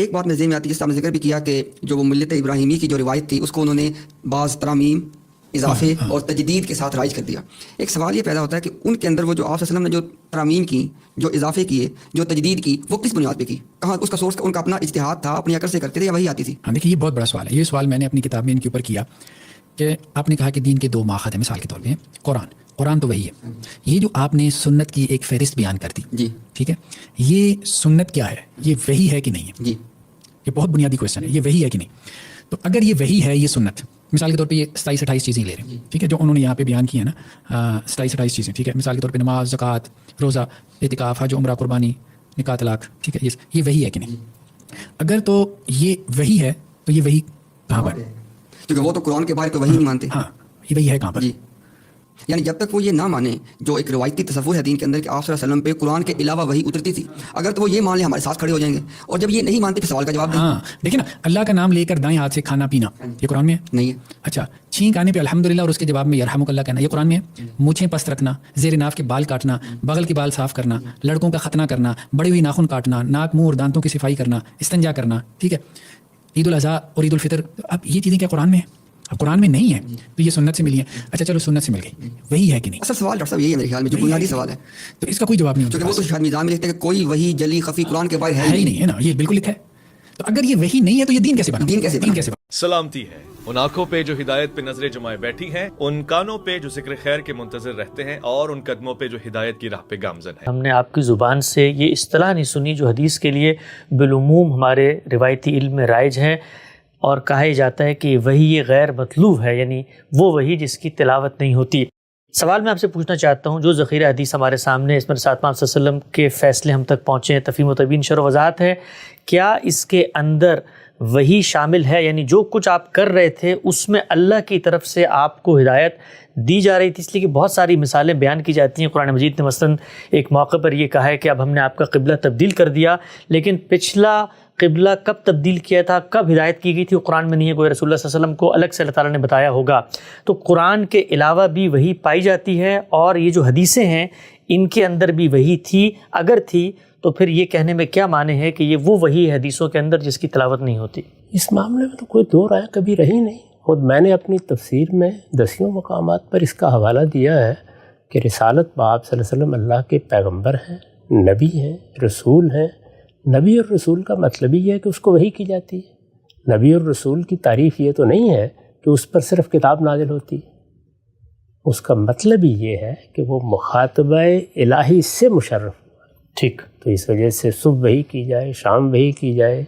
ایک بات میں ذہن میں آتی ہے، جس آپ نے ذکر بھی کیا کہ جو وہ ملت ابراہیمی کی جو روایت تھی اس کو انہوں نے بعض ترامیم، اضافے اور تجدید کے ساتھ رائج کر دیا۔ ایک سوال یہ پیدا ہوتا ہے کہ ان کے اندر وہ جو آپ صلی اللہ علیہ وسلم نے جو ترامیم کی، جو اضافے کیے، جو تجدید کی، وہ کس بنیاد پہ کی؟ کہاں اس کا سورس؟ ان کا اپنا اجتہاد تھا، اپنی عقل سے کرتے تھے یا وہی آتی تھی؟ ہاں دیکھیے، یہ بہت بڑا سوال ہے۔ یہ سوال میں نے اپنی کتاب میں ان کے اوپر کیا کہ آپ نے کہا کہ دین کے دو ماخذ ہیں، مثال کے طور پہ قرآن تو وہی ہے، یہ جو آپ نے سنت کی ایک فہرست بیان کر دی، جی ٹھیک ہے، یہ سنت کیا ہے؟ یہ وحی ہے کہ نہیں ہے؟ جی، یہ بہت بنیادی کویشچن ہے، یہ وحی ہے کہ نہیں؟ تو اگر یہ وحی ہے، یہ سنت، مثال کے طور پہ یہ 27-28 چیزیں لے رہے ہیں، ٹھیک ہے، جو انہوں نے یہاں پہ بیان کی ہیں نا، 27-28 چیزیں، ٹھیک ہے، مثال کے طور پہ نماز، زکوٰۃ، روزہ، اعتکاف، حج، عمرہ، قربانی، نکاح، طلاق، ٹھیک ہے، یہ وحی ہے کہ نہیں؟ اگر تو یہ وحی ہے تو یہ وحی کہاں پر؟ کیونکہ وہ تو قرآن کے بارے تو وہی نہیں مانتے۔ ہاں، یہ وحی ہے کہاں پر؟ جی، یعنی جب تک وہ یہ نہ مانے، جو ایک روایتی تصور ہے دین کے اندر کہ آپ صلی اللہ علیہ وسلم پہ قرآن کے علاوہ وہی اترتی تھی، اگر تو وہ یہ مان لیں ہمارے ساتھ کھڑے ہو جائیں گے، اور جب یہ نہیں مانتے پھر سوال کا جواب دیں۔ ہاں دیکھیں نا، اللہ کا نام لے کر دائیں ہاتھ سے کھانا پینا، یہ قرآن میں ہے؟ نہیں ہے۔ اچھا، چھینک آنے پہ الحمدللہ اور اس کے جواب میں یرحمک اللہ کہنا، یہ قرآن میں ہے؟ مونچھیں پست رکھنا، زیر ناف کے بال کاٹنا، بغل کے بال صاف کرنا، لڑکوں کا ختنہ کرنا، بڑی ہوئی ناخن کاٹنا، ناک، منہ اور دانتوں کی صفائی کرنا، استنجا کرنا، ٹھیک ہے، عید الاضحیٰ اور عید الفطر، اب یہ چیزیں کیا قرآن میں ہیں؟ اب قرآن میں نہیں ہے تو یہ سنت سے ملی ہے۔ اچھا چلو، سنت سے مل گئی، وہی ہے کہ نہیں؟ اصل سوال ڈاکٹر صاحب یہی ہے میرے خیال میں، جو بنیادی سوال ہے، تو اس کا کوئی جواب نہیں ہوتا، کیونکہ وہ تو شاید میزان میں لکھتے ہیں کہ کوئی وہی جلی خفی قرآن کے باہر ہے ہی نہیں ہے نا، یہ بالکل لکھا ہے۔ تو اگر یہ وہی نہیں ہے تو یہ دین کیسے بنا؟ دین کیسے بنا؟ سلامتی ہے ان آنکھوں پہ جو ہدایت پہ نظریں جمائے بیٹھی ہیں، ان کانوں پہ جو ذکر خیر کے منتظر رہتے ہیں، اور ان قدموں پہ جو ہدایت کی راہ پہ گامزن ہے۔ ہم نے آپ کی زبان سے یہ اصطلاح نہیں سنی جو حدیث کے لیے بالعموم ہمارے روایتی علم میں رائج ہے، اور کہا جاتا ہے کہ وحی غیر مطلوب ہے، یعنی وہ وحی جس کی تلاوت نہیں ہوتی۔ سوال میں آپ سے پوچھنا چاہتا ہوں، جو ذخیرہ حدیث ہمارے سامنے اس میں ساتھ آپ صلی اللہ علیہ وسلم کے فیصلے ہم تک پہنچے ہیں، تفہیم و تبیین، شرح و وضاحت ہے، کیا اس کے اندر وحی شامل ہے؟ یعنی جو کچھ آپ کر رہے تھے اس میں اللہ کی طرف سے آپ کو ہدایت دی جا رہی تھی؟ اس لیے کہ بہت ساری مثالیں بیان کی جاتی ہیں، قرآن مجید نے مثلاً ایک موقع پر یہ کہا ہے کہ اب ہم نے آپ کا قبلہ تبدیل کر دیا، لیکن پچھلا قبلہ کب تبدیل کیا تھا، کب ہدایت کی گئی تھی، وہ قرآن میں نہیں ہے، کوئی رسول اللہ صلی اللہ علیہ وسلم کو الگ سے اللہ تعالیٰ نے بتایا ہوگا۔ تو قرآن کے علاوہ بھی وحی پائی جاتی ہے، اور یہ جو حدیثیں ہیں ان کے اندر بھی وحی تھی، اگر تھی تو پھر یہ کہنے میں کیا معنی ہے کہ یہ وہ وحی حدیثوں کے اندر جس کی تلاوت نہیں ہوتی؟ اس معاملے میں تو کوئی دو رائے کبھی رہی نہیں۔ خود میں نے اپنی تفسیر میں 10 مقامات پر اس کا حوالہ دیا ہے کہ رسالت باب صلی اللہ علیہ وسلم اللہ کے پیغمبر ہیں، نبی ہیں، رسول ہیں۔ نبی اور رسول کا مطلب ہی ہے کہ اس کو وحی کی جاتی ہے۔ نبی اور رسول کی تعریف یہ تو نہیں ہے کہ اس پر صرف کتاب نازل ہوتی ہے، اس کا مطلب ہی یہ ہے کہ وہ مخاطبہ الہی سے مشرف ہوا۔ ٹھیک، تو اس وجہ سے صبح وحی کی جائے، شام وحی کی جائے،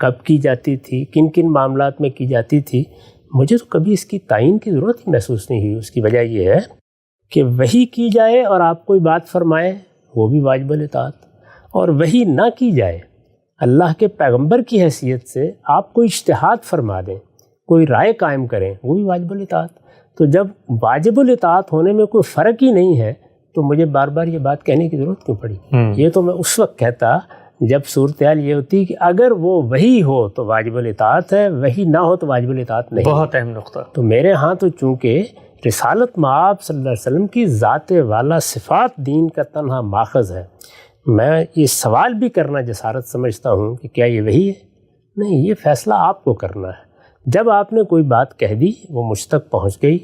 کب کی جاتی تھی، کن کن معاملات میں کی جاتی تھی، مجھے تو کبھی اس کی تعین کی ضرورت ہی محسوس نہیں ہوئی۔ اس کی وجہ یہ ہے کہ وحی کی جائے اور آپ کوئی بات فرمائے وہ بھی واجب الاطاعت، اور وحی نہ کی جائے، اللہ کے پیغمبر کی حیثیت سے آپ کوئی اجتہاد فرما دیں، کوئی رائے قائم کریں، وہ بھی واجب الاطاعت۔ تو جب واجب الاطاعت ہونے میں کوئی فرق ہی نہیں ہے تو مجھے بار بار یہ بات کہنے کی ضرورت کیوں پڑی؟ یہ تو میں اس وقت کہتا جب صورتحال یہ ہوتی کہ اگر وہ وحی ہو تو واجب الاطاعت ہے، وحی نہ ہو تو واجب الاطاعت نہیں۔ بہت اہم نقطہ۔ تو میرے ہاں تو چونکہ رسالت مآب صلی اللہ علیہ وسلم کی ذات والا صفات دین کا تنہا ماخذ ہے، میں یہ سوال بھی کرنا جسارت سمجھتا ہوں کہ کیا یہ وحی ہے؟ نہیں، یہ فیصلہ آپ کو کرنا ہے۔ جب آپ نے کوئی بات کہہ دی، وہ مجھ تک پہنچ گئی،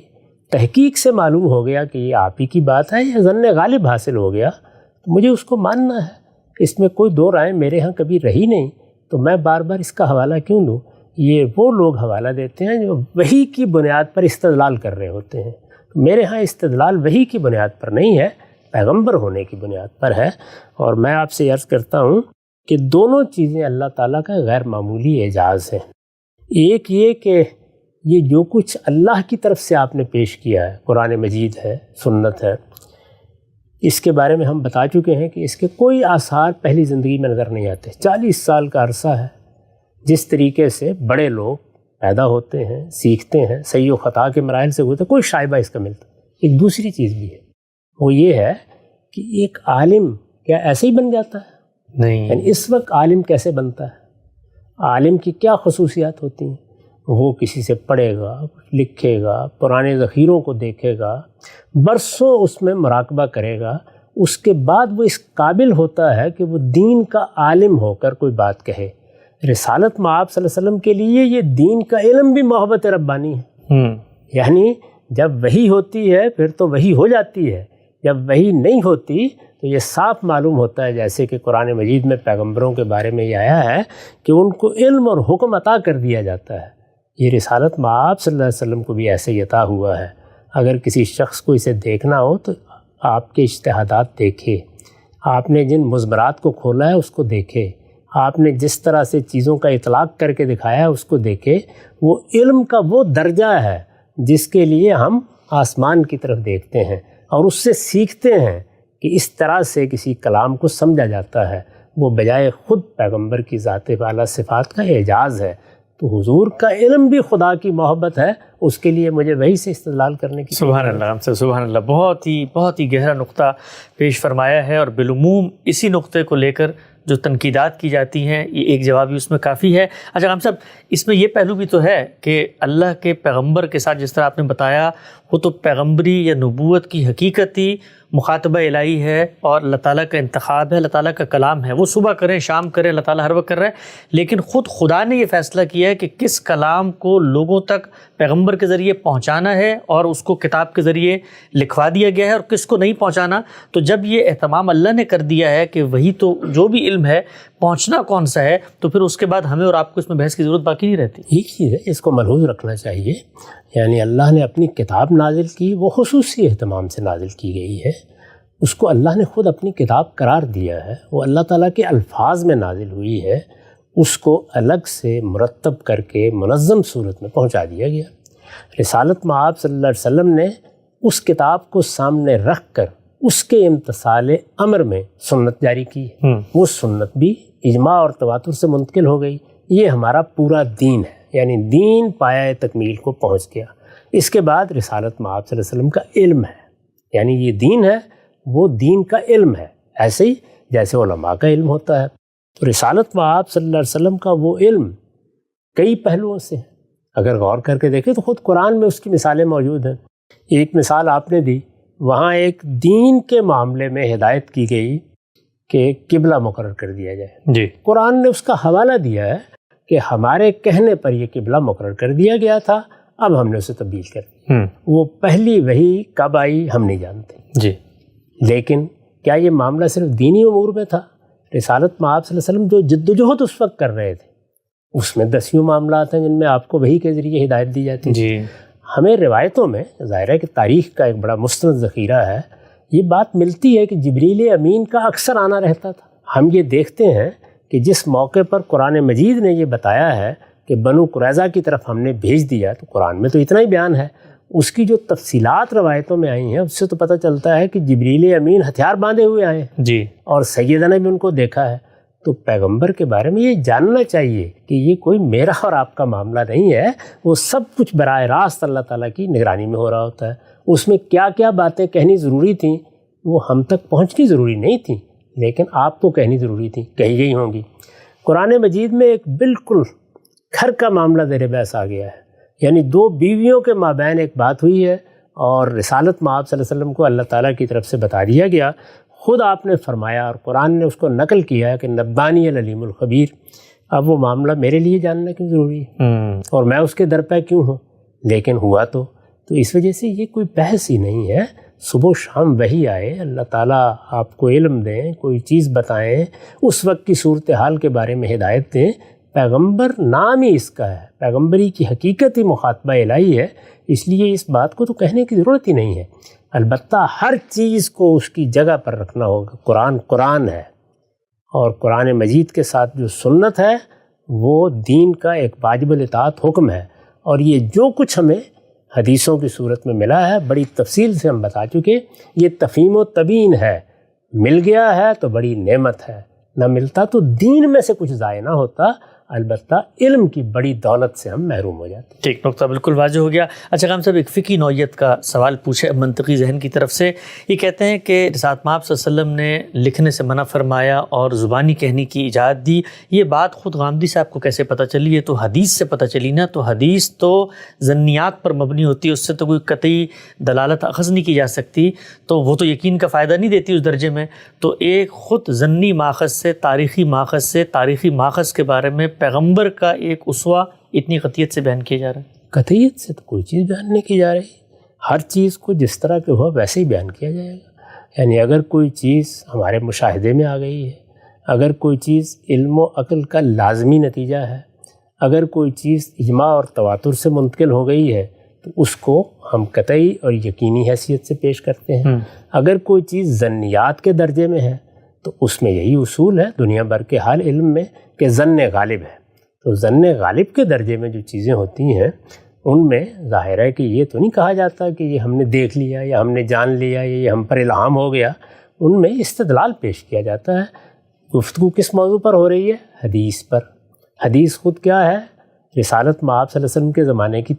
تحقیق سے معلوم ہو گیا کہ یہ آپ ہی کی بات ہے یا ظن غالب حاصل ہو گیا، تو مجھے اس کو ماننا ہے۔ اس میں کوئی دو رائے میرے ہاں کبھی رہی نہیں، تو میں بار بار اس کا حوالہ کیوں دوں؟ یہ وہ لوگ حوالہ دیتے ہیں جو وحی کی بنیاد پر استدلال کر رہے ہوتے ہیں۔ میرے ہاں استدلال وحی کی بنیاد پر نہیں ہے، پیغمبر ہونے کی بنیاد پر ہے۔ اور میں آپ سے عرض کرتا ہوں کہ دونوں چیزیں اللہ تعالیٰ کا غیر معمولی اعجاز ہے۔ ایک یہ کہ یہ جو کچھ اللہ کی طرف سے آپ نے پیش کیا ہے، قرآن مجید ہے، سنت ہے، اس کے بارے میں ہم بتا چکے ہیں کہ اس کے کوئی آثار پہلی زندگی میں نظر نہیں آتے۔ 40 سال کا عرصہ ہے جس طریقے سے بڑے لوگ پیدا ہوتے ہیں، سیکھتے ہیں، صحیح و خطا کے مراحل سے ہوتے، کوئی شائبہ اس کا ملتا۔ ایک دوسری چیز بھی ہے، وہ یہ ہے کہ ایک عالم کیا ایسے ہی بن جاتا ہے؟ نہیں، یعنی اس وقت عالم کیسے بنتا ہے؟ عالم کی کیا خصوصیات ہوتی ہیں؟ وہ کسی سے پڑھے گا، لکھے گا، پرانے ذخیروں کو دیکھے گا، برسوں اس میں مراقبہ کرے گا، اس کے بعد وہ اس قابل ہوتا ہے کہ وہ دین کا عالم ہو کر کوئی بات کہے۔ رسالت مآب صلی اللہ علیہ وسلم کے لیے یہ دین کا علم بھی محبت ربانی ہے. یعنی جب وحی ہوتی ہے پھر تو وحی ہو جاتی ہے، جب وحی نہیں ہوتی تو یہ صاف معلوم ہوتا ہے، جیسے کہ قرآن مجید میں پیغمبروں کے بارے میں یہ آیا ہے کہ ان کو علم اور حکم عطا کر دیا جاتا ہے. یہ رسالت مآب صلی اللہ علیہ وسلم کو بھی ایسے ہی عطا ہوا ہے. اگر کسی شخص کو اسے دیکھنا ہو تو آپ کے اجتہادات دیکھے، آپ نے جن مضمرات کو کھولا ہے اس کو دیکھے، آپ نے جس طرح سے چیزوں کا اطلاق کر کے دکھایا ہے اس کو دیکھے. وہ علم کا وہ درجہ ہے جس کے لیے ہم آسمان کی طرف دیکھتے ہیں اور اس سے سیکھتے ہیں کہ اس طرح سے کسی کلام کو سمجھا جاتا ہے. وہ بجائے خود پیغمبر کی ذات بالا صفات کا اعجاز ہے. تو حضور کا علم بھی خدا کی محبت ہے، اس کے لیے مجھے وہی سے استدلال کرنے کی. سبحان اللہ ہم سے سبحان اللہ. بہت ہی گہرا نقطہ پیش فرمایا ہے، اور بالعموم اسی نقطے کو لے کر جو تنقیدات کی جاتی ہیں یہ ایک جواب بھی اس میں کافی ہے. اچھا ہم صاحب، اس میں یہ پہلو بھی تو ہے کہ اللہ کے پیغمبر کے ساتھ جس طرح آپ نے بتایا، وہ تو پیغمبری یا نبوت کی حقیقت ہی مخاطبہ الہی ہے اور اللہ تعالیٰ کا انتخاب ہے، اللہ تعالیٰ کا کلام ہے. وہ صبح کریں شام کریں، اللہ تعالیٰ ہر وقت کر رہا ہے، لیکن خود خدا نے یہ فیصلہ کیا ہے کہ کس کلام کو لوگوں تک پیغمبر کے ذریعے پہنچانا ہے اور اس کو کتاب کے ذریعے لکھوا دیا گیا ہے، اور کس کو نہیں پہنچانا. تو جب یہ اہتمام اللہ نے کر دیا ہے کہ وہی تو جو بھی علم ہے پہنچنا کون سا ہے، تو پھر اس کے بعد ہمیں اور آپ کو اس میں بحث کی ضرورت باقی نہیں رہتی. ایک چیز ہے اس کو ملحوظ رکھنا چاہیے، یعنی اللہ نے اپنی کتاب نازل کی، وہ خصوصی اہتمام سے نازل کی گئی ہے. اس کو اللہ نے خود اپنی کتاب قرار دیا ہے، وہ اللہ تعالیٰ کے الفاظ میں نازل ہوئی ہے. اس کو الگ سے مرتب کر کے منظم صورت میں پہنچا دیا گیا. رسالت مآب صلی اللہ علیہ وسلم نے اس کتاب کو سامنے رکھ کر اس کے امتثال امر میں سنت جاری کی. وہ سنت بھی اجماع اور تواتر سے منتقل ہو گئی. یہ ہمارا پورا دین ہے، یعنی دین پایہ تکمیل کو پہنچ گیا. اس کے بعد رسالت مآب صلی اللہ علیہ وسلم کا علم ہے، یعنی یہ دین ہے، وہ دین کا علم ہے، ایسے ہی جیسے علماء کا علم ہوتا ہے. تو رسالت مآب صلی اللہ علیہ وسلم کا وہ علم کئی پہلوؤں سے ہے. اگر غور کر کے دیکھیں تو خود قرآن میں اس کی مثالیں موجود ہیں. ایک مثال آپ نے دی، وہاں ایک دین کے معاملے میں ہدایت کی گئی کہ قبلہ مقرر کر دیا جائے. جی قرآن نے اس کا حوالہ دیا ہے کہ ہمارے کہنے پر یہ قبلہ مقرر کر دیا گیا تھا، اب ہم نے اسے تبدیل کر دیا. وہ پہلی وحی کب آئی ہم نہیں جانتے. جی لیکن کیا یہ معاملہ صرف دینی امور میں تھا؟ رسالت مآب صلی اللہ علیہ وسلم جو جدوجہد اس وقت کر رہے تھے، اس میں 10 معاملات ہیں جن میں آپ کو وحی کے ذریعے ہدایت دی جاتی ہے. جی ہمیں روایتوں میں ظاہر ہے کہ تاریخ کا ایک بڑا مستند ذخیرہ ہے، یہ بات ملتی ہے کہ جبریل امین کا اکثر آنا رہتا تھا. ہم یہ دیکھتے ہیں کہ جس موقع پر قرآن مجید نے یہ بتایا ہے کہ بنو قریظہ کی طرف ہم نے بھیج دیا، تو قرآن میں تو اتنا ہی بیان ہے. اس کی جو تفصیلات روایتوں میں آئی ہیں اس سے تو پتہ چلتا ہے کہ جبریل امین ہتھیار باندھے ہوئے آئے ہیں جی، اور سیدہ نے بھی ان کو دیکھا ہے. تو پیغمبر کے بارے میں یہ جاننا چاہیے کہ یہ کوئی میرا اور آپ کا معاملہ نہیں ہے، وہ سب کچھ براہ راست اللہ تعالیٰ کی نگرانی میں ہو رہا ہوتا ہے. اس میں کیا کیا باتیں کہنی ضروری تھیں وہ ہم تک پہنچنی ضروری نہیں تھیں، لیکن آپ کو کہنی ضروری تھیں، کہی گئی ہوں گی. قرآن مجید میں ایک بالکل گھر کا معاملہ زیر بحث آ گیا ہے، یعنی 2 بیویوں کے مابین ایک بات ہوئی ہے اور رسالت مآب صلی اللہ علیہ وسلم کو اللہ تعالیٰ کی طرف سے بتا دیا گیا. خود آپ نے فرمایا اور قرآن نے اس کو نقل کیا ہے کہ نبانی العلیم الخبیر. اب وہ معاملہ میرے لیے جاننا کیوں ضروری ہے اور میں اس کے در پہ کیوں ہوں؟ لیکن ہوا تو اس وجہ سے یہ کوئی بحث ہی نہیں ہے. صبح و شام وہی آئے، اللہ تعالیٰ آپ کو علم دیں، کوئی چیز بتائیں، اس وقت کی صورتحال کے بارے میں ہدایت دیں. پیغمبر نام ہی اس کا ہے، پیغمبری کی حقیقت ہی مخاطبہ الہی ہے، اس لیے اس بات کو تو کہنے کی ضرورت ہی نہیں ہے. البتہ ہر چیز کو اس کی جگہ پر رکھنا ہوگا. قرآن ہے اور قرآن مجید کے ساتھ جو سنت ہے وہ دین کا ایک واجب الاطاعت حکم ہے. اور یہ جو کچھ ہمیں حدیثوں کی صورت میں ملا ہے بڑی تفصیل سے ہم بتا چکے، یہ تفہیم و تبیین ہے. مل گیا ہے تو بڑی نعمت ہے، نہ ملتا تو دین میں سے کچھ ضائع نہ ہوتا، البتہ علم کی بڑی دولت سے ہم محروم ہو جاتے ہیں. ٹھیک، نقطہ بالکل واضح ہو گیا. اچھا خان صاحب، ایک فقہی نوعیت کا سوال پوچھے منطقی ذہن کی طرف سے. یہ کہتے ہیں کہ رسالت مآب صلی اللہ علیہ وسلم نے لکھنے سے منع فرمایا اور زبانی کہنے کی اجازت دی. یہ بات خود غامدی صاحب کو کیسے پتہ چلی؟ یہ تو حدیث سے پتہ چلی نا. تو حدیث تو ظنیات پر مبنی ہوتی ہے، اس سے تو کوئی قطعی دلالت اخذ نہیں کی جا سکتی، تو وہ تو یقین کا فائدہ نہیں دیتی اس درجے میں. تو ایک خود ظنی ماخذ سے، تاریخی ماخذ کے بارے میں پیغمبر کا ایک اسوہ اتنی قطعیت سے بیان کیا جا رہا ہے؟ قطعیت سے تو کوئی چیز بیان نہیں کی جا رہی. ہر چیز کو جس طرح کے ہوا ویسے ہی بیان کیا جائے گا. یعنی اگر کوئی چیز ہمارے مشاہدے میں آ گئی ہے، اگر کوئی چیز علم و عقل کا لازمی نتیجہ ہے، اگر کوئی چیز اجماع اور تواتر سے منتقل ہو گئی ہے تو اس کو ہم قطعی اور یقینی حیثیت سے پیش کرتے ہیں. اگر کوئی چیز ظنیات کے درجے میں ہے تو اس میں یہی اصول ہے دنیا بھر کے حال علم میں کہ ظن غالب ہے. تو ظن غالب کے درجے میں جو چیزیں ہوتی ہیں ان میں ظاہر ہے کہ یہ تو نہیں کہا جاتا کہ یہ ہم نے دیکھ لیا یا ہم نے جان لیا یا یہ ہم پر الہام ہو گیا. ان میں استدلال پیش کیا جاتا ہے. گفتگو کس موضوع پر ہو رہی ہے؟ حدیث پر. حدیث خود کیا ہے؟ رسالت مآب صلی اللہ علیہ وسلم کے زمانے کی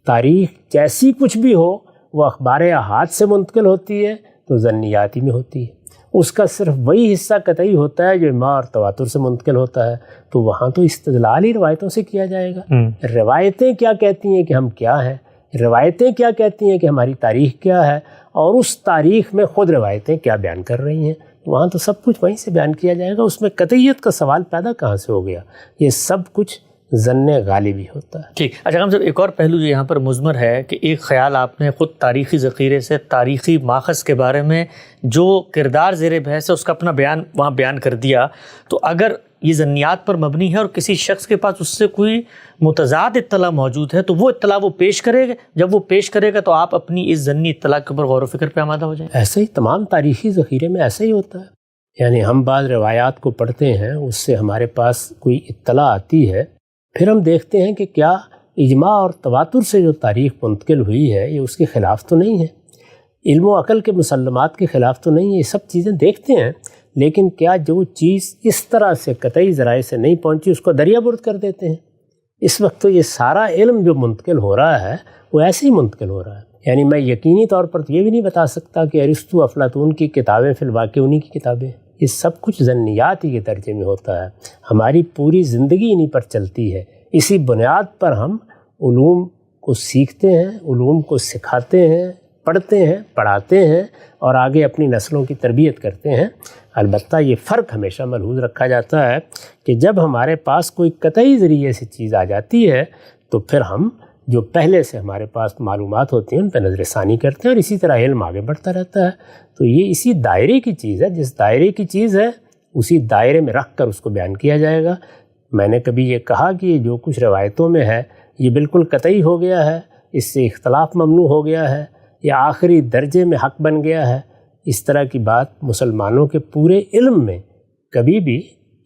تاریخ جیسی کچھ بھی ہو وہ اخبار احاد سے منتقل ہوتی ہے تو ظنیاتی میں ہوتی ہے. اس کا صرف وہی حصہ قطعی ہوتا ہے جو اجماع اور تواتر سے منتقل ہوتا ہے. تو وہاں تو استدلال ہی روایتوں سے کیا جائے گا. روایتیں کیا کہتی ہیں کہ ہم کیا ہیں، روایتیں کیا کہتی ہیں کہ ہماری تاریخ کیا ہے، اور اس تاریخ میں خود روایتیں کیا بیان کر رہی ہیں. وہاں تو سب کچھ وہیں سے بیان کیا جائے گا. اس میں قطعیت کا سوال پیدا کہاں سے ہو گیا؟ یہ سب کچھ ظن غالبی ہوتا ہے. ٹھیک. اچھا ہم صاحب ایک اور پہلو جو یہاں پر مضمر ہے کہ ایک خیال آپ نے خود تاریخی ذخیرے سے تاریخی ماخذ کے بارے میں جو کردار زیر بحث ہے اس کا اپنا بیان وہاں بیان کر دیا. تو اگر یہ ظنیات پر مبنی ہے اور کسی شخص کے پاس اس سے کوئی متضاد اطلاع موجود ہے تو وہ اطلاع وہ پیش کرے گا. جب وہ پیش کرے گا تو آپ اپنی اس ظنی اطلاع کے اوپر غور و فکر پہ آمادہ ہو جائیں. ایسے ہی تمام تاریخی ذخیرے میں ایسا ہی ہوتا ہے. یعنی ہم بعض روایات کو پڑھتے ہیں، اس سے ہمارے پاس کوئی اطلاع آتی ہے، پھر ہم دیکھتے ہیں کہ کیا اجماع اور تواتر سے جو تاریخ منتقل ہوئی ہے یہ اس کے خلاف تو نہیں ہے، علم و عقل کے مسلمات کے خلاف تو نہیں ہے. یہ سب چیزیں دیکھتے ہیں، لیکن کیا جو چیز اس طرح سے قطعی ذرائع سے نہیں پہنچی اس کو دریا برد کر دیتے ہیں. اس وقت تو یہ سارا علم جو منتقل ہو رہا ہے وہ ایسے ہی منتقل ہو رہا ہے. یعنی میں یقینی طور پر تو یہ بھی نہیں بتا سکتا کہ ارسطو افلاطون کی کتابیں فی الواقع انہی کی کتابیں. یہ سب کچھ ظنیات ہی کے درجے میں ہوتا ہے. ہماری پوری زندگی انہی پر چلتی ہے. اسی بنیاد پر ہم علوم کو سیکھتے ہیں، علوم کو سکھاتے ہیں، پڑھتے ہیں، پڑھاتے ہیں اور آگے اپنی نسلوں کی تربیت کرتے ہیں. البتہ یہ فرق ہمیشہ ملحوظ رکھا جاتا ہے کہ جب ہمارے پاس کوئی قطعی ذریعے سے چیز آ جاتی ہے تو پھر ہم جو پہلے سے ہمارے پاس معلومات ہوتی ہیں ان پہ نظر ثانی کرتے ہیں اور اسی طرح علم آگے بڑھتا رہتا ہے. تو یہ اسی دائرے کی چیز ہے. جس دائرے کی چیز ہے اسی دائرے میں رکھ کر اس کو بیان کیا جائے گا. میں نے کبھی یہ کہا کہ یہ جو کچھ روایتوں میں ہے یہ بالکل قطعی ہو گیا ہے، اس سے اختلاف ممنوع ہو گیا ہے، یا آخری درجے میں حق بن گیا ہے. اس طرح کی بات مسلمانوں کے پورے علم میں کبھی بھی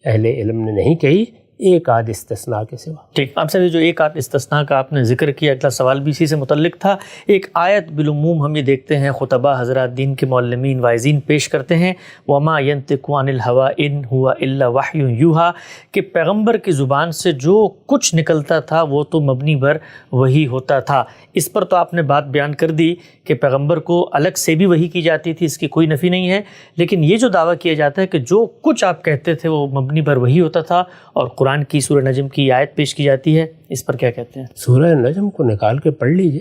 اہل علم نے نہیں کہی، ایک آدھ استثناء کے سوا. ٹھیک. آپ سے جو ایک آدھ استثناء کا آپ نے ذکر کیا، اگلا سوال بھی اسی سے متعلق تھا. ایک آیت بالعموم ہم یہ دیکھتے ہیں خطبہ حضرات دین کے معلمین واعظین پیش کرتے ہیں، وما ينطق عن الهوى ان هو الا وحی یوحى، کہ پیغمبر کی زبان سے جو کچھ نکلتا تھا وہ تو مبنی بر وحی ہوتا تھا. اس پر تو آپ نے بات بیان کر دی کہ پیغمبر کو الگ سے بھی وحی کی جاتی تھی، اس کی کوئی نفی نہیں ہے. لیکن یہ جو دعویٰ کیا جاتا ہے کہ جو کچھ آپ کہتے تھے وہ مبنی بر وحی ہوتا تھا اور قرآن کی سورہ نجم کی آیت پیش کی جاتی ہے، اس پر کیا کہتے ہیں؟ سورہ نجم کو نکال کے پڑھ لیجئے،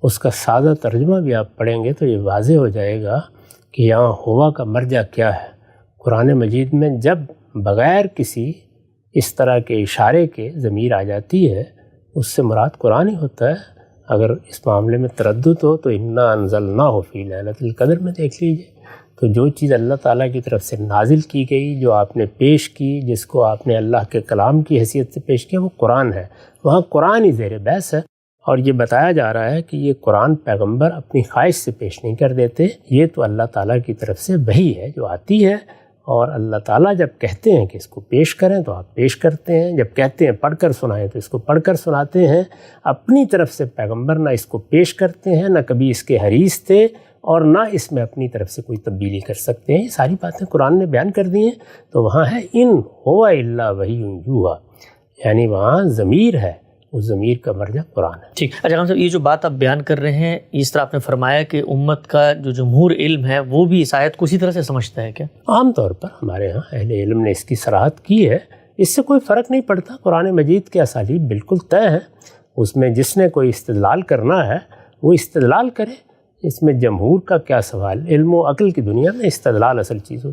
اس کا سادہ ترجمہ بھی آپ پڑھیں گے تو یہ واضح ہو جائے گا کہ یہاں ہوا کا مرجع کیا ہے. قرآن مجید میں جب بغیر کسی اس طرح کے اشارے کے ضمیر آ جاتی ہے اس سے مراد قرآن ہی ہوتا ہے. اگر اس معاملے میں تردد ہو تو انا انزلناہ فی لیلۃ القدر میں دیکھ لیجئے. تو جو چیز اللہ تعالیٰ کی طرف سے نازل کی گئی، جو آپ نے پیش کی، جس کو آپ نے اللہ کے کلام کی حیثیت سے پیش کیا، وہ قرآن ہے. وہاں قرآن ہی زیر بحث ہے. اور یہ بتایا جا رہا ہے کہ یہ قرآن پیغمبر اپنی خواہش سے پیش نہیں کر دیتے، یہ تو اللہ تعالیٰ کی طرف سے وحی ہے جو آتی ہے. اور اللہ تعالیٰ جب کہتے ہیں کہ اس کو پیش کریں تو آپ پیش کرتے ہیں، جب کہتے ہیں پڑھ کر سنائیں تو اس کو پڑھ کر سناتے ہیں. اپنی طرف سے پیغمبر نہ اس کو پیش کرتے ہیں، نہ کبھی اس کے حریص تھے، اور نہ اس میں اپنی طرف سے کوئی تبدیلی کر سکتے ہیں. یہ ساری باتیں قرآن نے بیان کر دی ہیں. تو وہاں ہے ان ہوا الا وحی یوحی، یعنی وہاں ضمیر ہے، اس ضمیر کا مرجع قرآن ہے. ٹھیک. اچھا صاحب یہ جو بات آپ بیان کر رہے ہیں، اس طرح آپ نے فرمایا کہ امت کا جو جمہور علم ہے وہ بھی اس آیت کو اسی طرح سے سمجھتا ہے کیا؟ عام طور پر ہمارے ہاں اہل علم نے اس کی صراحت کی ہے. اس سے کوئی فرق نہیں پڑتا. قرآن مجید کے اسالیب بالکل طے ہیں. اس میں جس نے کوئی استدلال کرنا ہے وہ استدلال کرے. اس میں جمہور کا کیا سوال؟ علم و عقل کی دنیا میں استدلال اصل چیز ہوتی ہے.